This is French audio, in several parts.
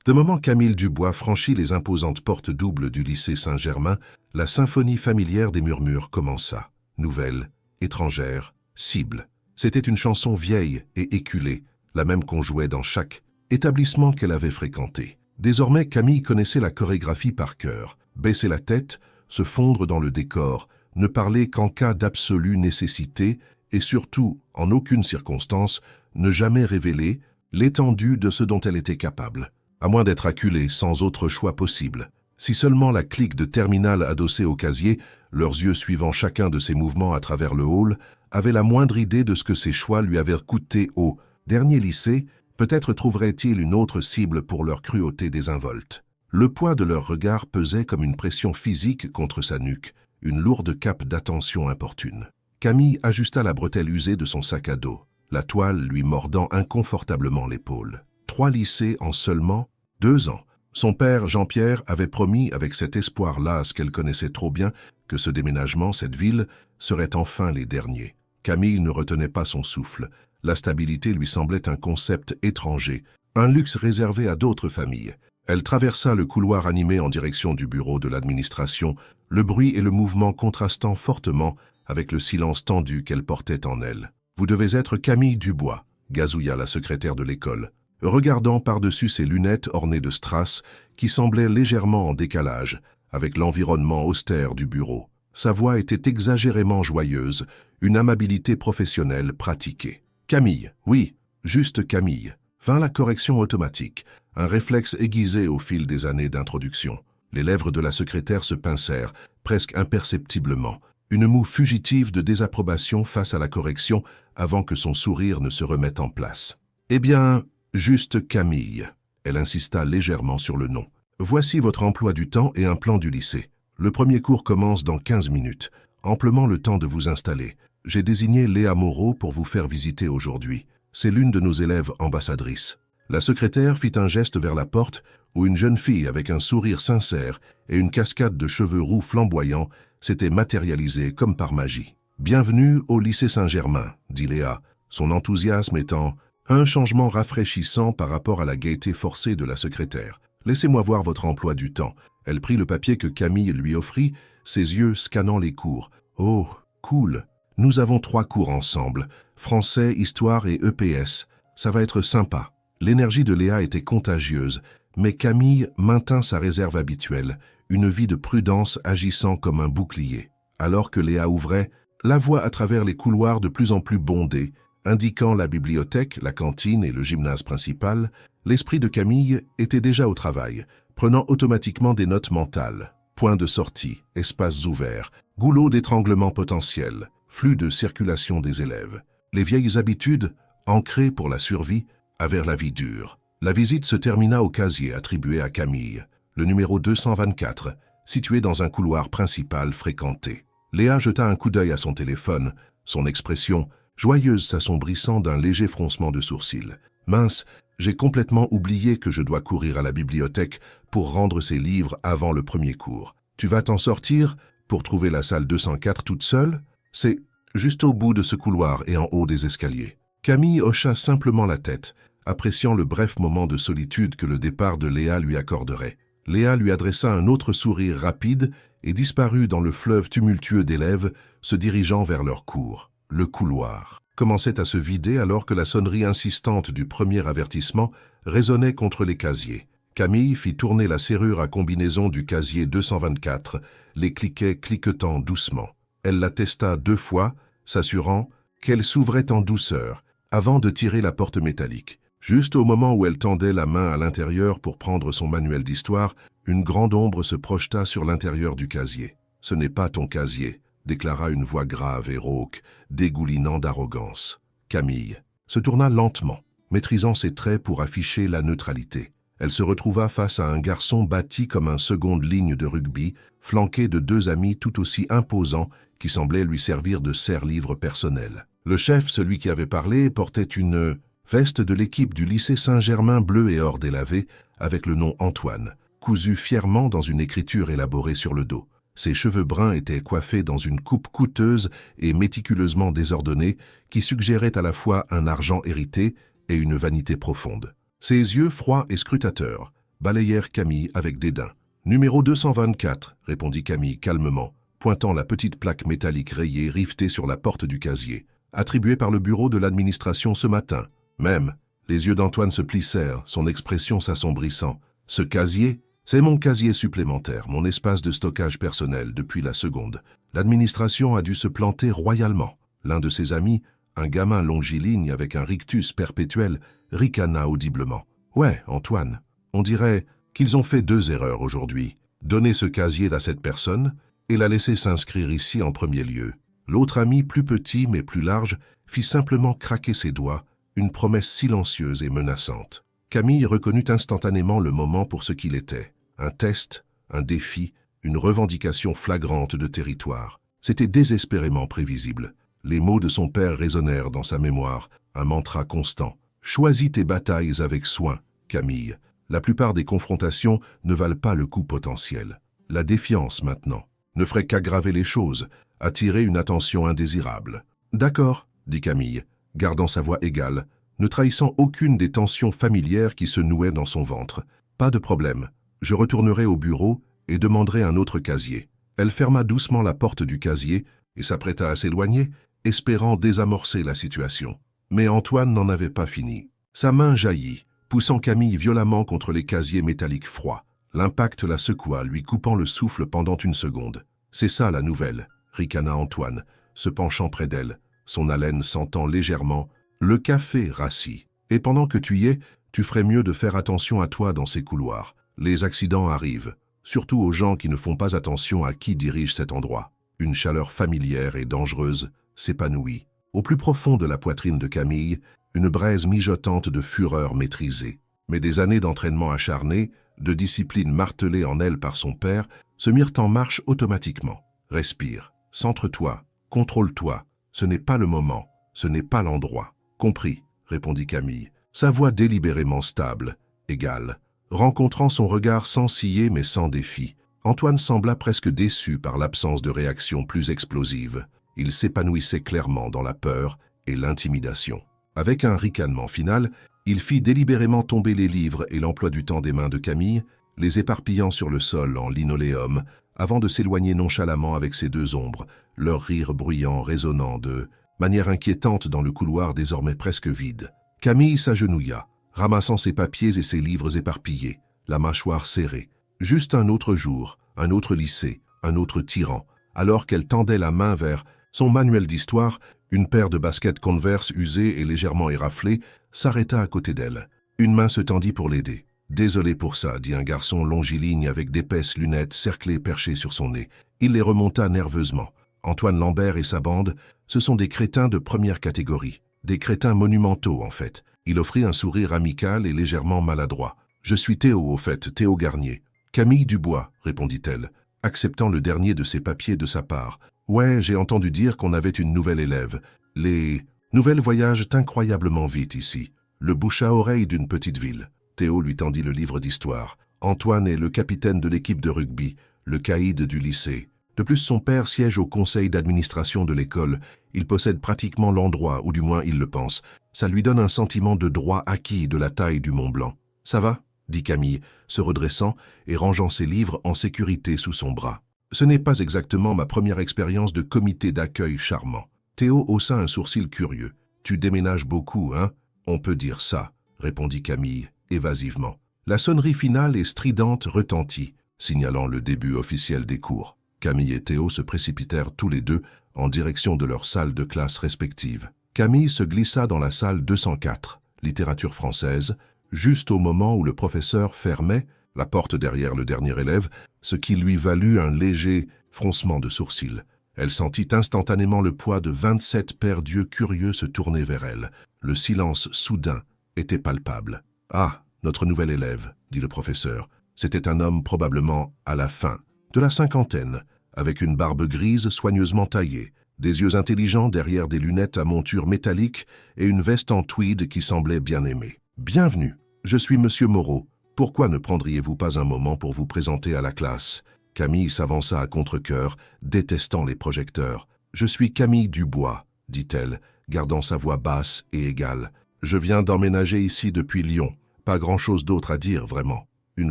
De moment qu'Amile Dubois franchit les imposantes portes doubles du lycée Saint-Germain, la symphonie familière des murmures commença. Nouvelle, étrangère, cible. C'était une chanson vieille et éculée, la même qu'on jouait dans chaque établissement qu'elle avait fréquenté. Désormais, Camille connaissait la chorégraphie par cœur. Baisser la tête, se fondre dans le décor, ne parler qu'en cas d'absolue nécessité et surtout, en aucune circonstance, ne jamais révéler l'étendue de ce dont elle était capable, à moins d'être acculée sans autre choix possible. Si seulement la clique de terminale adossée au casier, leurs yeux suivant chacun de ses mouvements à travers le hall, avait la moindre idée de ce que ses choix lui avaient coûté au dernier lycée, peut-être trouverait-il une autre cible pour leur cruauté désinvolte. Le poids de leur regard pesait comme une pression physique contre sa nuque, une lourde cape d'attention importune. Camille ajusta la bretelle usée de son sac à dos, la toile lui mordant inconfortablement l'épaule. 3 lycées en seulement 2 ans. Son père, Jean-Pierre, avait promis avec cet espoir las qu'elle connaissait trop bien que ce déménagement, cette ville, serait enfin les derniers. Camille ne retenait pas son souffle. La stabilité lui semblait un concept étranger, un luxe réservé à d'autres familles. Elle traversa le couloir animé en direction du bureau de l'administration, le bruit et le mouvement contrastant fortement avec le silence tendu qu'elle portait en elle. « Vous devez être Camille Dubois », gazouilla la secrétaire de l'école, regardant par-dessus ses lunettes ornées de strass qui semblaient légèrement en décalage avec l'environnement austère du bureau. Sa voix était exagérément joyeuse, une amabilité professionnelle pratiquée. « Camille, oui, juste Camille », vint la correction automatique, un réflexe aiguisé au fil des années d'introduction. Les lèvres de la secrétaire se pincèrent, presque imperceptiblement, une moue fugitive de désapprobation face à la correction avant que son sourire ne se remette en place. « Eh bien, juste Camille », elle insista légèrement sur le nom. « Voici votre emploi du temps et un plan du lycée. Le premier cours commence dans 15 minutes, amplement le temps de vous installer. J'ai désigné Léa Moreau pour vous faire visiter aujourd'hui. C'est l'une de nos élèves ambassadrices. » La secrétaire fit un geste vers la porte où une jeune fille avec un sourire sincère et une cascade de cheveux roux flamboyants s'était matérialisée comme par magie. « Bienvenue au lycée Saint-Germain », dit Léa, son enthousiasme étant un changement rafraîchissant par rapport à la gaieté forcée de la secrétaire. « Laissez-moi voir votre emploi du temps. » Elle prit le papier que Camille lui offrit, ses yeux scannant les cours. « Oh, cool. Nous avons 3 cours ensemble. Français, Histoire et EPS. Ça va être sympa. » L'énergie de Léa était contagieuse, mais Camille maintint sa réserve habituelle, une vie de prudence agissant comme un bouclier. Alors que Léa ouvrait, la voie à travers les couloirs de plus en plus bondés, indiquant la bibliothèque, la cantine et le gymnase principal, l'esprit de Camille était déjà au travail, prenant automatiquement des notes mentales. Points de sortie, espaces ouverts, goulots d'étranglement potentiel, flux de circulation des élèves. Les vieilles habitudes, ancrées pour la survie, avaient la vie dure. La visite se termina au casier attribué à Camille, le numéro 224, situé dans un couloir principal fréquenté. Léa jeta un coup d'œil à son téléphone, son expression joyeuse s'assombrissant d'un léger froncement de sourcils. « Mince, j'ai complètement oublié que je dois courir à la bibliothèque pour rendre ces livres avant le premier cours. Tu vas t'en sortir pour trouver la salle 204 toute seule? C'est juste au bout de ce couloir et en haut des escaliers. » Camille hocha simplement la tête, appréciant le bref moment de solitude que le départ de Léa lui accorderait. Léa lui adressa un autre sourire rapide et disparut dans le fleuve tumultueux d'élèves se dirigeant vers leur cours. Le couloir commençait à se vider alors que la sonnerie insistante du premier avertissement résonnait contre les casiers. Camille fit tourner la serrure à combinaison du casier 224, les cliquets cliquetant doucement. Elle la testa 2 fois, s'assurant qu'elle s'ouvrait en douceur, avant de tirer la porte métallique. Juste au moment où elle tendait la main à l'intérieur pour prendre son manuel d'histoire, une grande ombre se projeta sur l'intérieur du casier. « Ce n'est pas ton casier », déclara une voix grave et rauque, dégoulinant d'arrogance. Camille se tourna lentement, maîtrisant ses traits pour afficher la neutralité. Elle se retrouva face à un garçon bâti comme un seconde ligne de rugby, flanqué de 2 amis tout aussi imposants qui semblaient lui servir de serre-livre personnel. Le chef, celui qui avait parlé, portait une veste de l'équipe du lycée Saint-Germain bleu et or délavé, avec le nom Antoine, cousu fièrement dans une écriture élaborée sur le dos. Ses cheveux bruns étaient coiffés dans une coupe coûteuse et méticuleusement désordonnée qui suggérait à la fois un argent hérité et une vanité profonde. Ses yeux froids et scrutateurs balayèrent Camille avec dédain. « Numéro 224, répondit Camille calmement, pointant la petite plaque métallique rayée rivetée sur la porte du casier. « Attribué par le bureau de l'administration ce matin. » Même, les yeux d'Antoine se plissèrent, son expression s'assombrissant. « Ce casier, c'est mon casier supplémentaire, mon espace de stockage personnel depuis la seconde. L'administration a dû se planter royalement. » L'un de ses amis, un gamin longiligne avec un rictus perpétuel, ricana audiblement. « Ouais, Antoine, on dirait qu'ils ont fait 2 erreurs aujourd'hui. Donner ce casier à cette personne et la laisser s'inscrire ici en premier lieu. » L'autre ami, plus petit mais plus large, fit simplement craquer ses doigts, une promesse silencieuse et menaçante. Camille reconnut instantanément le moment pour ce qu'il était. Un test, un défi, une revendication flagrante de territoire. C'était désespérément prévisible. Les mots de son père résonnèrent dans sa mémoire, un mantra constant. « Choisis tes batailles avec soin, Camille. La plupart des confrontations ne valent pas le coup potentiel. La défiance, maintenant, ne ferait qu'aggraver les choses, attirer une attention indésirable. »« D'accord, » dit Camille, gardant sa voix égale, ne trahissant aucune des tensions familières qui se nouaient dans son ventre. « Pas de problème. Je retournerai au bureau et demanderai un autre casier. » Elle ferma doucement la porte du casier et s'apprêta à s'éloigner, espérant désamorcer la situation. Mais Antoine n'en avait pas fini. Sa main jaillit, poussant Camille violemment contre les casiers métalliques froids. L'impact la secoua, lui coupant le souffle pendant une seconde. « C'est ça la nouvelle », ricana Antoine, se penchant près d'elle, son haleine sentant légèrement le café rassis. « Et pendant que tu y es, tu ferais mieux de faire attention à toi dans ces couloirs. Les accidents arrivent, surtout aux gens qui ne font pas attention à qui dirige cet endroit. » Une chaleur familière et dangereuse s'épanouit. Au plus profond de la poitrine de Camille, une braise mijotante de fureur maîtrisée. Mais des années d'entraînement acharné, de discipline martelée en elle par son père, se mirent en marche automatiquement. « Respire, centre-toi, contrôle-toi. Ce n'est pas le moment, ce n'est pas l'endroit. »« Compris, » répondit Camille, sa voix délibérément stable, égale. Rencontrant son regard sans ciller mais sans défi, Antoine sembla presque déçu par l'absence de réaction plus explosive. Il s'épanouissait clairement dans la peur et l'intimidation. Avec un ricanement final, il fit délibérément tomber les livres et l'emploi du temps des mains de Camille, les éparpillant sur le sol en linoléum, avant de s'éloigner nonchalamment avec ses 2 ombres, leur rire bruyant résonnant de manière inquiétante dans le couloir désormais presque vide. Camille s'agenouilla, ramassant ses papiers et ses livres éparpillés, la mâchoire serrée. Juste un autre jour, un autre lycée, un autre tyran, alors qu'elle tendait la main vers son manuel d'histoire, une paire de baskets Converse usées et légèrement éraflées s'arrêta à côté d'elle. Une main se tendit pour l'aider. « Désolé pour ça, » dit un garçon longiligne avec d'épaisses lunettes cerclées perchées sur son nez. Il les remonta nerveusement. Antoine Lambert et sa bande, ce sont des crétins de première catégorie. Des crétins monumentaux, en fait. Il offrit un sourire amical et légèrement maladroit. « Je suis Théo, au fait, Théo Garnier. »« Camille Dubois, » répondit-elle, acceptant le dernier de ses papiers de sa part. « Ouais, j'ai entendu dire qu'on avait une nouvelle élève. Les nouvelles voyagent incroyablement vite ici. Le bouche à oreille d'une petite ville. » Théo lui tendit le livre d'histoire. Antoine est le capitaine de l'équipe de rugby, le caïd du lycée. De plus, son père siège au conseil d'administration de l'école. Il possède pratiquement l'endroit, ou du moins il le pense. Ça lui donne un sentiment de droit acquis de la taille du Mont Blanc. « Ça va ?» dit Camille, se redressant et rangeant ses livres en sécurité sous son bras. « Ce n'est pas exactement ma première expérience de comité d'accueil charmant. » Théo haussa un sourcil curieux. « Tu déménages beaucoup, hein ? » ?»« On peut dire ça, » répondit Camille, évasivement. La sonnerie finale et stridente retentit, signalant le début officiel des cours. Camille et Théo se précipitèrent tous les deux en direction de leurs salles de classe respectives. Camille se glissa dans la salle 204, littérature française, juste au moment où le professeur fermait la porte derrière le dernier élève, ce qui lui valut un léger froncement de sourcils. Elle sentit instantanément le poids de 27 paires d'yeux curieux se tourner vers elle. Le silence soudain était palpable. « Ah, notre nouvel élève, » dit le professeur. C'était un homme probablement à la fin, de la cinquantaine, avec une barbe grise soigneusement taillée, des yeux intelligents derrière des lunettes à monture métallique et une veste en tweed qui semblait bien aimée. « Bienvenue, je suis Monsieur Moreau. Pourquoi ne prendriez-vous pas un moment pour vous présenter à la classe ?» Camille s'avança à contre-cœur, détestant les projecteurs. « Je suis Camille Dubois, » dit-elle, gardant sa voix basse et égale. « Je viens d'emménager ici depuis Lyon. Pas grand-chose d'autre à dire, vraiment. » Une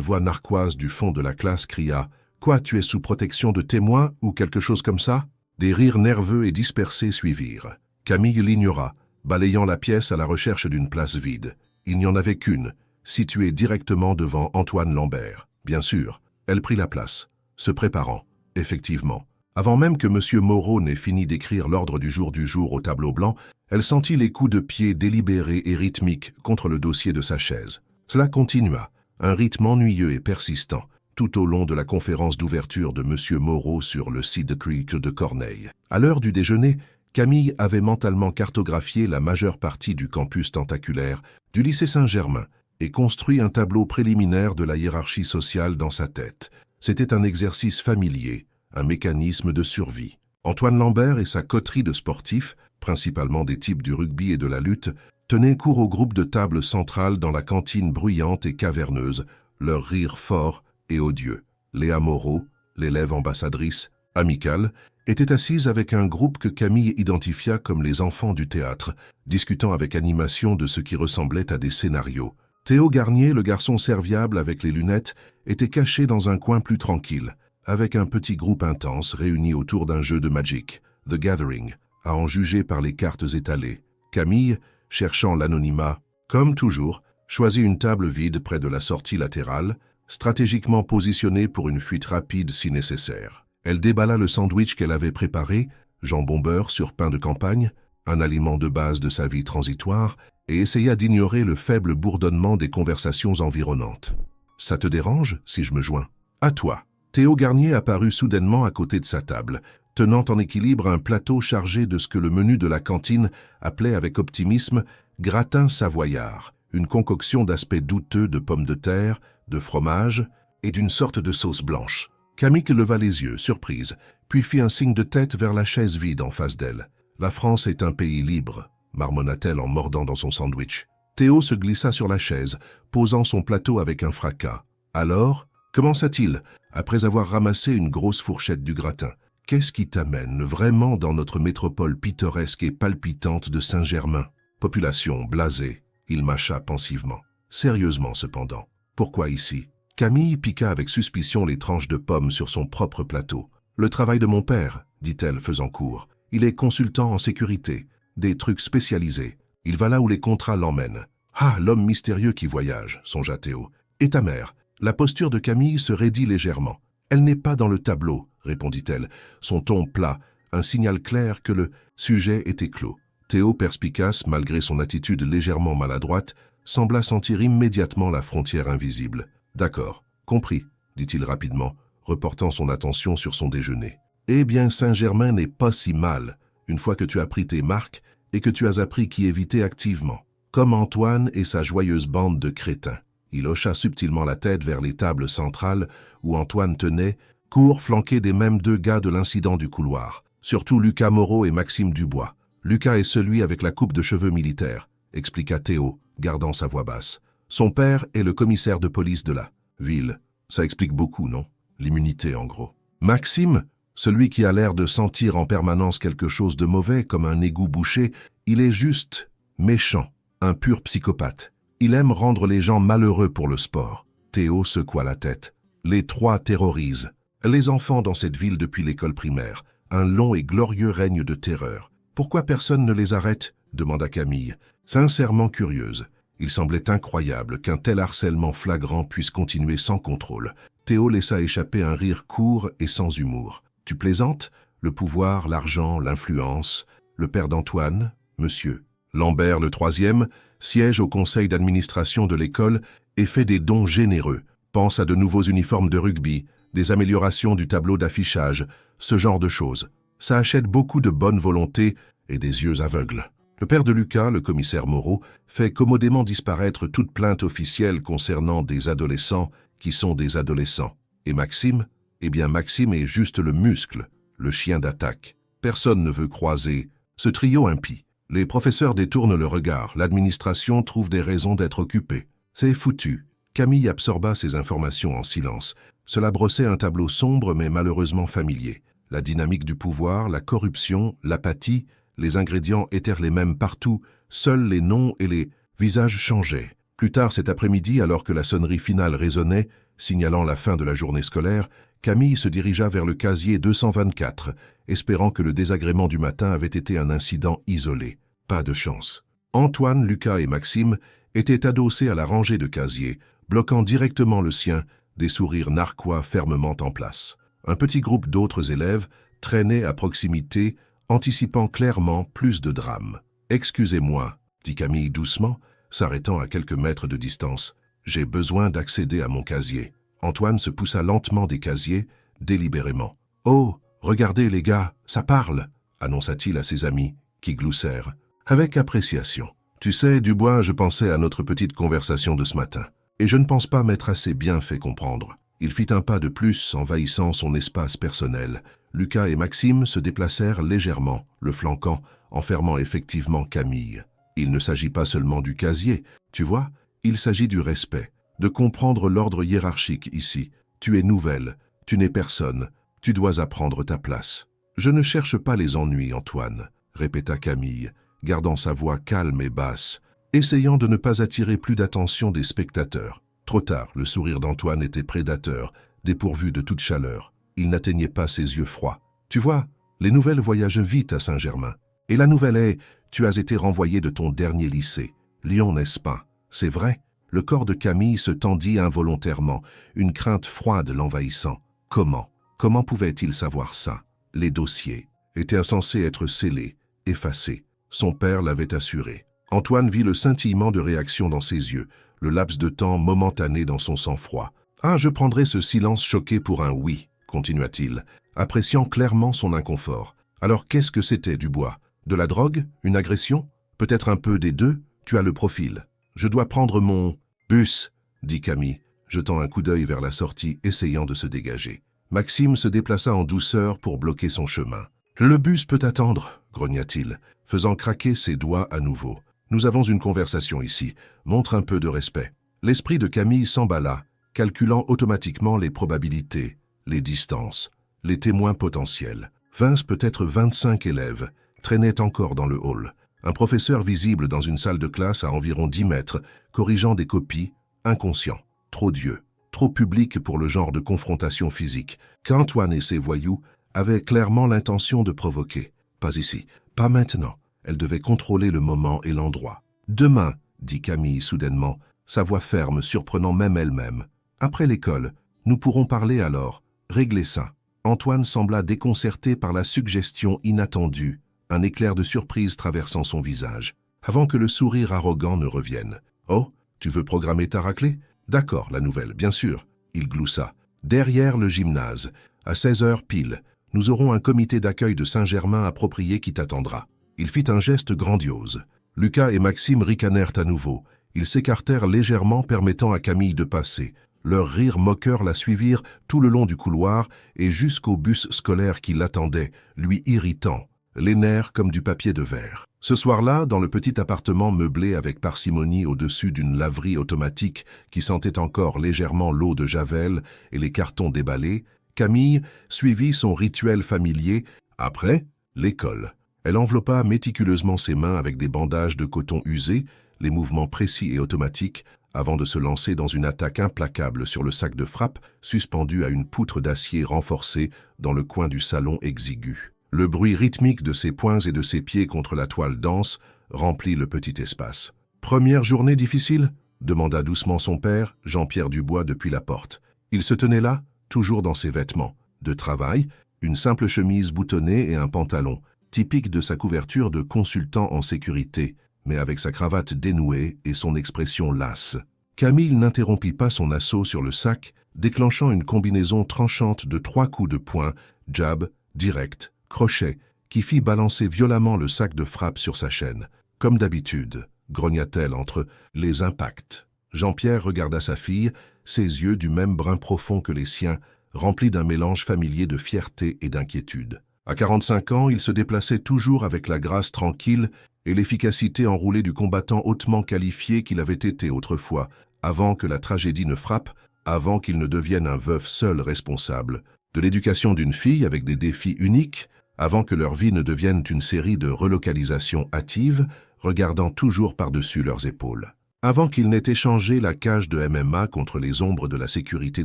voix narquoise du fond de la classe cria « Quoi, tu es sous protection de témoins ou quelque chose comme ça ?» Des rires nerveux et dispersés suivirent. Camille l'ignora, balayant la pièce à la recherche d'une place vide. Il n'y en avait qu'une, située directement devant Antoine Lambert. Bien sûr, elle prit la place, se préparant, effectivement. Avant même que M. Moreau n'ait fini d'écrire l'ordre du jour au tableau blanc, elle sentit les coups de pied délibérés et rythmiques contre le dossier de sa chaise. Cela continua, un rythme ennuyeux et persistant, tout au long de la conférence d'ouverture de M. Moreau sur le Cedar Creek de Corneille. À l'heure du déjeuner, Camille avait mentalement cartographié la majeure partie du campus tentaculaire du lycée Saint-Germain et construit un tableau préliminaire de la hiérarchie sociale dans sa tête. C'était un exercice familier, un mécanisme de survie. Antoine Lambert et sa coterie de sportifs, principalement des types du rugby et de la lutte, tenaient court au groupe de table centrale dans la cantine bruyante et caverneuse, leur rire fort et odieux. Léa Moreau, l'élève ambassadrice, amicale, était assise avec un groupe que Camille identifia comme les enfants du théâtre, discutant avec animation de ce qui ressemblait à des scénarios. Théo Garnier, le garçon serviable avec les lunettes, était caché dans un coin plus tranquille, avec un petit groupe intense réuni autour d'un jeu de Magic, The Gathering, à en juger par les cartes étalées. Camille, cherchant l'anonymat, comme toujours, choisit une table vide près de la sortie latérale, stratégiquement positionnée pour une fuite rapide si nécessaire. Elle déballa le sandwich qu'elle avait préparé, jambon beurre sur pain de campagne, un aliment de base de sa vie transitoire, et essaya d'ignorer le faible bourdonnement des conversations environnantes. « Ça te dérange si je me joins ?»« À toi !» Théo Garnier apparut soudainement à côté de sa table, tenant en équilibre un plateau chargé de ce que le menu de la cantine appelait avec optimisme « gratin savoyard », une concoction d'aspect douteux de pommes de terre, de fromage et d'une sorte de sauce blanche. Camille leva les yeux, surprise, puis fit un signe de tête vers la chaise vide en face d'elle. « La France est un pays libre », marmonna-t-elle en mordant dans son sandwich. Théo se glissa sur la chaise, posant son plateau avec un fracas. « Alors, commença-t-il, après avoir ramassé une grosse fourchette du gratin. « Qu'est-ce qui t'amène vraiment dans notre métropole pittoresque et palpitante de Saint-Germain ?»« Population blasée, » il mâcha pensivement. « Sérieusement cependant, pourquoi ici ?» Camille piqua avec suspicion les tranches de pommes sur son propre plateau. « Le travail de mon père, » dit-elle faisant court. « Il est consultant en sécurité, des trucs spécialisés. Il va là où les contrats l'emmènent. »« Ah, l'homme mystérieux qui voyage, » songea Théo. « Et ta mère ?» La posture de Camille se raidit légèrement. « Elle n'est pas dans le tableau, » répondit-elle, son ton plat, un signal clair que le sujet était clos. Théo, perspicace malgré son attitude légèrement maladroite, sembla sentir immédiatement la frontière invisible. « D'accord, compris, » dit-il rapidement, reportant son attention sur son déjeuner. « Eh bien, Saint-Germain n'est pas si mal, une fois que tu as pris tes marques et que tu as appris qui éviter activement, comme Antoine et sa joyeuse bande de crétins. » Il hocha subtilement la tête vers les tables centrales où Antoine tenait, court flanqué des mêmes deux gars de l'incident du couloir, surtout Lucas Moreau et Maxime Dubois. « Lucas est celui avec la coupe de cheveux militaire, » expliqua Théo, gardant sa voix basse. « Son père est le commissaire de police de la ville. Ça explique beaucoup, non? L'immunité, en gros. Maxime, celui qui a l'air de sentir en permanence quelque chose de mauvais comme un égout bouché, il est juste méchant, un pur psychopathe. Il aime rendre les gens malheureux pour le sport. » Théo secoua la tête. « Les trois terrorisent. Les enfants dans cette ville depuis l'école primaire. Un long et glorieux règne de terreur. Pourquoi personne ne les arrête ?» demanda Camille, sincèrement curieuse. Il semblait incroyable qu'un tel harcèlement flagrant puisse continuer sans contrôle. Théo laissa échapper un rire court et sans humour. « Tu plaisantes? Le pouvoir, l'argent, l'influence. Le père d'Antoine, monsieur. Lambert le troisième, siège au conseil d'administration de l'école et fait des dons généreux. Pense à de nouveaux uniformes de rugby, des améliorations du tableau d'affichage, ce genre de choses. Ça achète beaucoup de bonne volonté et des yeux aveugles. » Le père de Lucas, le commissaire Moreau, fait commodément disparaître toute plainte officielle concernant des adolescents qui sont des adolescents. Et Maxime? Eh bien, Maxime est juste le muscle, le chien d'attaque. Personne ne veut croiser ce trio impie. Les professeurs détournent le regard, l'administration trouve des raisons d'être occupée. C'est foutu. Camille absorba ces informations en silence. Cela brossait un tableau sombre mais malheureusement familier. La dynamique du pouvoir, la corruption, l'apathie, les ingrédients étaient les mêmes partout, seuls les noms et les visages changeaient. Plus tard cet après-midi, alors que la sonnerie finale résonnait, signalant la fin de la journée scolaire, Camille se dirigea vers le casier 224, espérant que le désagrément du matin avait été un incident isolé. Pas de chance. Antoine, Lucas et Maxime étaient adossés à la rangée de casiers, bloquant directement le sien, des sourires narquois fermement en place. Un petit groupe d'autres élèves traînait à proximité, anticipant clairement plus de drame. « Excusez-moi », dit Camille doucement, s'arrêtant à quelques mètres de distance. « J'ai besoin d'accéder à mon casier. » Antoine se poussa lentement des casiers, délibérément. « Oh, regardez les gars, ça parle !» annonça-t-il à ses amis, qui gloussèrent. Avec appréciation. « Tu sais, Dubois, je pensais à notre petite conversation de ce matin. Et je ne pense pas m'être assez bien fait comprendre. » Il fit un pas de plus, envahissant son espace personnel. Lucas et Maxime se déplacèrent légèrement, le flanquant, enfermant effectivement Camille. Il ne s'agit pas seulement du casier, tu vois, il s'agit du respect, de comprendre l'ordre hiérarchique ici. Tu es nouvelle, tu n'es personne, tu dois apprendre ta place. Je ne cherche pas les ennuis, Antoine, répéta Camille, gardant sa voix calme et basse, essayant de ne pas attirer plus d'attention des spectateurs. Trop tard, le sourire d'Antoine était prédateur, dépourvu de toute chaleur. Il n'atteignait pas ses yeux froids. Tu vois, les nouvelles voyagent vite à Saint-Germain. Et la nouvelle est, tu as été renvoyé de ton dernier lycée. Lyon, n'est-ce pas? C'est vrai? Le corps de Camille se tendit involontairement, une crainte froide l'envahissant. Comment? Comment pouvait-il savoir ça? Les dossiers étaient censés être scellés, effacés. Son père l'avait assuré. Antoine vit le scintillement de réaction dans ses yeux, le laps de temps momentané dans son sang-froid. « Ah, je prendrai ce silence choqué pour un oui », continua-t-il, appréciant clairement son inconfort. « Alors qu'est-ce que c'était, Dubois? De la drogue? Une agression? Peut-être un peu des deux? Tu as le profil. Je dois prendre mon bus, dit Camille, jetant un coup d'œil vers la sortie, essayant de se dégager. Maxime se déplaça en douceur pour bloquer son chemin. « Le bus peut attendre, » grogna-t-il, faisant craquer ses doigts à nouveau. « Nous avons une conversation ici. Montre un peu de respect. » L'esprit de Camille s'emballa, calculant automatiquement les probabilités, les distances, les témoins potentiels. 20, peut-être 25 élèves traînaient encore dans le hall. Un professeur visible dans une salle de classe à environ 10 mètres, corrigeant des copies, inconscient, trop d'yeux, trop public pour le genre de confrontation physique, qu'Antoine et ses voyous avaient clairement l'intention de provoquer. Pas ici, pas maintenant. Elle devait contrôler le moment et l'endroit. « Demain, » dit Camille soudainement, sa voix ferme surprenant même elle-même. « Après l'école, nous pourrons parler alors, régler ça. » Antoine sembla déconcerté par la suggestion inattendue, un éclair de surprise traversant son visage, avant que le sourire arrogant ne revienne. « Oh, tu veux programmer ta raclée? D'accord, la nouvelle, bien sûr. » Il gloussa. « Derrière le gymnase, à 16h pile, nous aurons un comité d'accueil de Saint-Germain approprié qui t'attendra. » Il fit un geste grandiose. Lucas et Maxime ricanèrent à nouveau. Ils s'écartèrent légèrement, permettant à Camille de passer. Leurs rires moqueurs la suivirent tout le long du couloir et jusqu'au bus scolaire qui l'attendait, lui irritant, les nerfs comme du papier de verre. Ce soir-là, dans le petit appartement meublé avec parcimonie au-dessus d'une laverie automatique qui sentait encore légèrement l'eau de Javel et les cartons déballés, Camille suivit son rituel familier. Après, l'école. Elle enveloppa méticuleusement ses mains avec des bandages de coton usés, les mouvements précis et automatiques, avant de se lancer dans une attaque implacable sur le sac de frappe suspendu à une poutre d'acier renforcée dans le coin du salon exigu. Le bruit rythmique de ses poings et de ses pieds contre la toile dense remplit le petit espace. « Première journée difficile ?» demanda doucement son père, Jean-Pierre Dubois, depuis la porte. Il se tenait là, toujours dans ses vêtements. De travail, une simple chemise boutonnée et un pantalon, typique de sa couverture de consultant en sécurité, mais avec sa cravate dénouée et son expression lasse. Camille n'interrompit pas son assaut sur le sac, déclenchant une combinaison tranchante de 3 coups de poing, jab, direct, crochet, qui fit balancer violemment le sac de frappe sur sa chaîne. Comme d'habitude, grogna-t-elle entre les impacts. Jean-Pierre regarda sa fille, ses yeux du même brun profond que les siens, remplis d'un mélange familier de fierté et d'inquiétude. À 45 ans, il se déplaçait toujours avec la grâce tranquille et l'efficacité enroulée du combattant hautement qualifié qu'il avait été autrefois, avant que la tragédie ne frappe, avant qu'il ne devienne un veuf seul responsable, de l'éducation d'une fille avec des défis uniques, avant que leur vie ne devienne une série de relocalisations hâtives, regardant toujours par-dessus leurs épaules. avant qu'il n'ait échangé la cage de MMA contre les ombres de la sécurité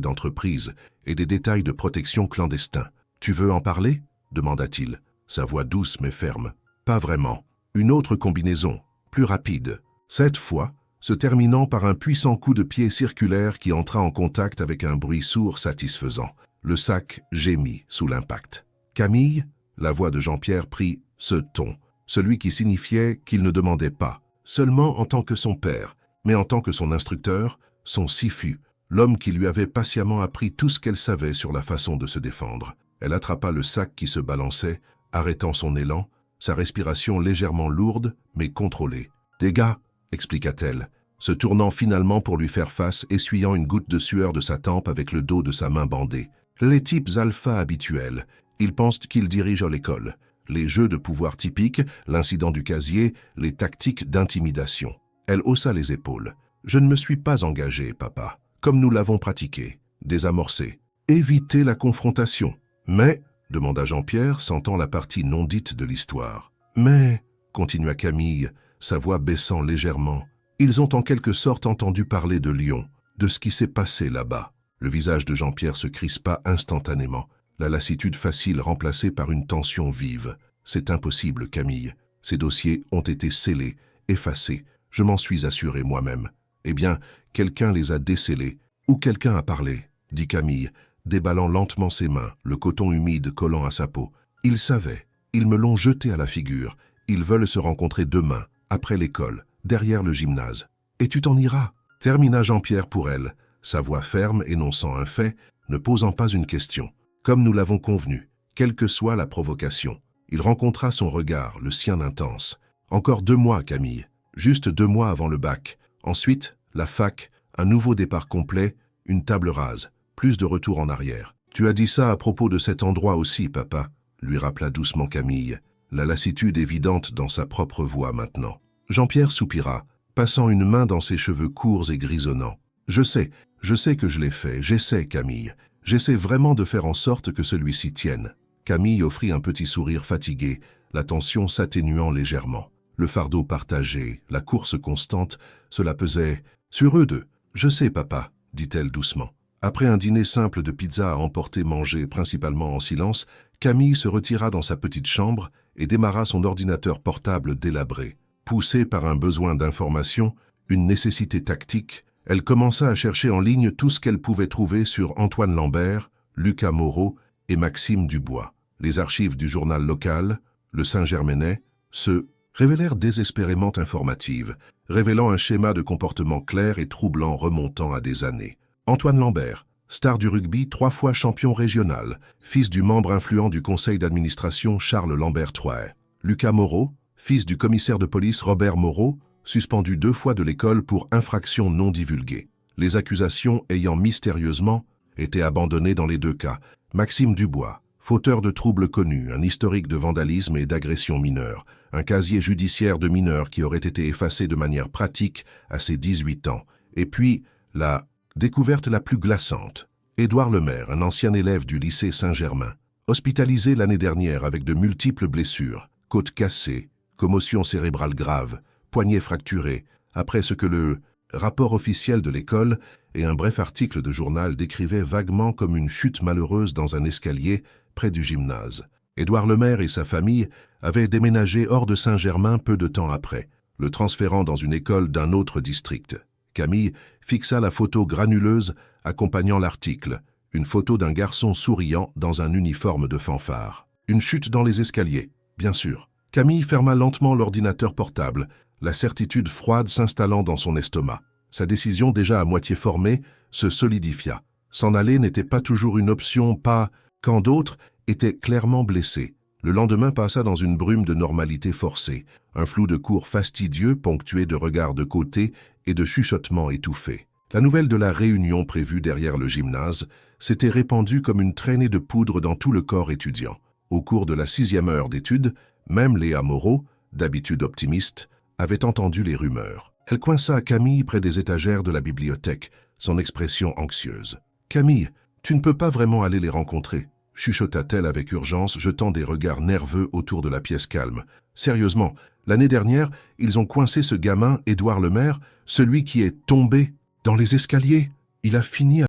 d'entreprise et des détails de protection clandestins. « Tu veux en parler » demanda-t-il, sa voix douce mais ferme. « Pas vraiment. Une autre combinaison, plus rapide. Cette fois, se terminant par un puissant coup de pied circulaire qui entra en contact avec un bruit sourd satisfaisant. Le sac gémit sous l'impact. « Camille » La voix de Jean-Pierre prit ce ton, celui qui signifiait qu'il ne demandait pas, seulement en tant que son père, mais en tant que son instructeur, son sifu, l'homme qui lui avait patiemment appris tout ce qu'elle savait sur la façon de se défendre. Elle attrapa le sac qui se balançait, arrêtant son élan, sa respiration légèrement lourde, mais contrôlée. « Des gars !» expliqua-t-elle, se tournant finalement pour lui faire face, essuyant une goutte de sueur de sa tempe avec le dos de sa main bandée. Les types alpha habituels, ils pensent qu'ils dirigent l'école. Les jeux de pouvoir typiques, l'incident du casier, les tactiques d'intimidation. Elle haussa les épaules. « Je ne me suis pas engagé, papa, comme nous l'avons pratiqué. Désamorcé. Éviter la confrontation. Mais, demanda Jean-Pierre, sentant la partie non dite de l'histoire. Mais, continua Camille, sa voix baissant légèrement, ils ont en quelque sorte entendu parler de Lyon, de ce qui s'est passé là-bas. Le visage de Jean-Pierre se crispa instantanément, la lassitude facile remplacée par une tension vive. C'est impossible, Camille. Ces dossiers ont été scellés, effacés. Je m'en suis assuré moi-même. Eh bien, quelqu'un les a décellés, ou quelqu'un a parlé, dit Camille, déballant lentement ses mains, le coton humide collant à sa peau. Ils savaient, ils me l'ont jeté à la figure. Ils veulent se rencontrer demain, après l'école, derrière le gymnase. Et tu t'en iras, termina Jean-Pierre pour elle, sa voix ferme énonçant un fait, ne posant pas une question. Comme nous l'avons convenu, quelle que soit la provocation. Il rencontra son regard, le sien intense. Encore 2 mois, Camille. Juste 2 mois avant le bac. Ensuite, la fac, un nouveau départ complet, une table rase, plus de retour en arrière. Tu as dit ça à propos de cet endroit aussi, papa, lui rappela doucement Camille, la lassitude évidente dans sa propre voix maintenant. Jean-Pierre soupira, passant une main dans ses cheveux courts et grisonnants. Je sais que je l'ai fait, j'essaie, Camille. J'essaie vraiment de faire en sorte que celui-ci tienne. Camille offrit un petit sourire fatigué, la tension s'atténuant légèrement. Le fardeau partagé, la course constante, cela pesait sur eux deux. « Je sais, papa, » dit-elle doucement. Après un dîner simple de pizza à emporter mangé principalement en silence, Camille se retira dans sa petite chambre et démarra son ordinateur portable délabré. Poussée par un besoin d'information, une nécessité tactique, elle commença à chercher en ligne tout ce qu'elle pouvait trouver sur Antoine Lambert, Lucas Moreau et Maxime Dubois. Les archives du journal local, le Saint-Germainais, se révélèrent désespérément informatives, révélant un schéma de comportement clair et troublant remontant à des années. Antoine Lambert, star du rugby 3 fois champion régional, fils du membre influent du conseil d'administration Charles Lambert-Troyer. Lucas Moreau, fils du commissaire de police Robert Moreau, suspendu 2 fois de l'école pour infraction non divulguée. Les accusations ayant mystérieusement été abandonnées dans les 2 cas. Maxime Dubois, fauteur de troubles connus, un historique de vandalisme et d'agression mineure, un casier judiciaire de mineur qui aurait été effacé de manière pratique à ses 18 ans. Et puis, la découverte la plus glaçante. Édouard Lemaire, un ancien élève du lycée Saint-Germain, hospitalisé l'année dernière avec de multiples blessures, côte cassée, commotion cérébrale grave, poignet fracturé, après ce que le rapport officiel de l'école et un bref article de journal décrivaient vaguement comme une chute malheureuse dans un escalier près du gymnase. Édouard Lemaire et sa famille avaient déménagé hors de Saint-Germain peu de temps après, le transférant dans une école d'un autre district. Camille fixa la photo granuleuse accompagnant l'article, une photo d'un garçon souriant dans un uniforme de fanfare. Une chute dans les escaliers, bien sûr. Camille ferma lentement l'ordinateur portable, la certitude froide s'installant dans son estomac. Sa décision déjà à moitié formée se solidifia. S'en aller n'était pas toujours une option, pas quand d'autres étaient clairement blessés. Le lendemain passa dans une brume de normalité forcée, un flou de cours fastidieux ponctué de regards de côté et de chuchotements étouffés. La nouvelle de la réunion prévue derrière le gymnase s'était répandue comme une traînée de poudre dans tout le corps étudiant. Au cours de la 6e heure d'études, même Léa Moreau, d'habitude optimiste, avait entendu les rumeurs. Elle coinça Camille près des étagères de la bibliothèque, son expression anxieuse. « Camille, tu ne peux pas vraiment aller les rencontrer. chuchota-t-elle avec urgence, jetant des regards nerveux autour de la pièce calme. Sérieusement, l'année dernière, ils ont coincé ce gamin, Édouard Lemaire, celui qui est tombé dans les escaliers. Il a fini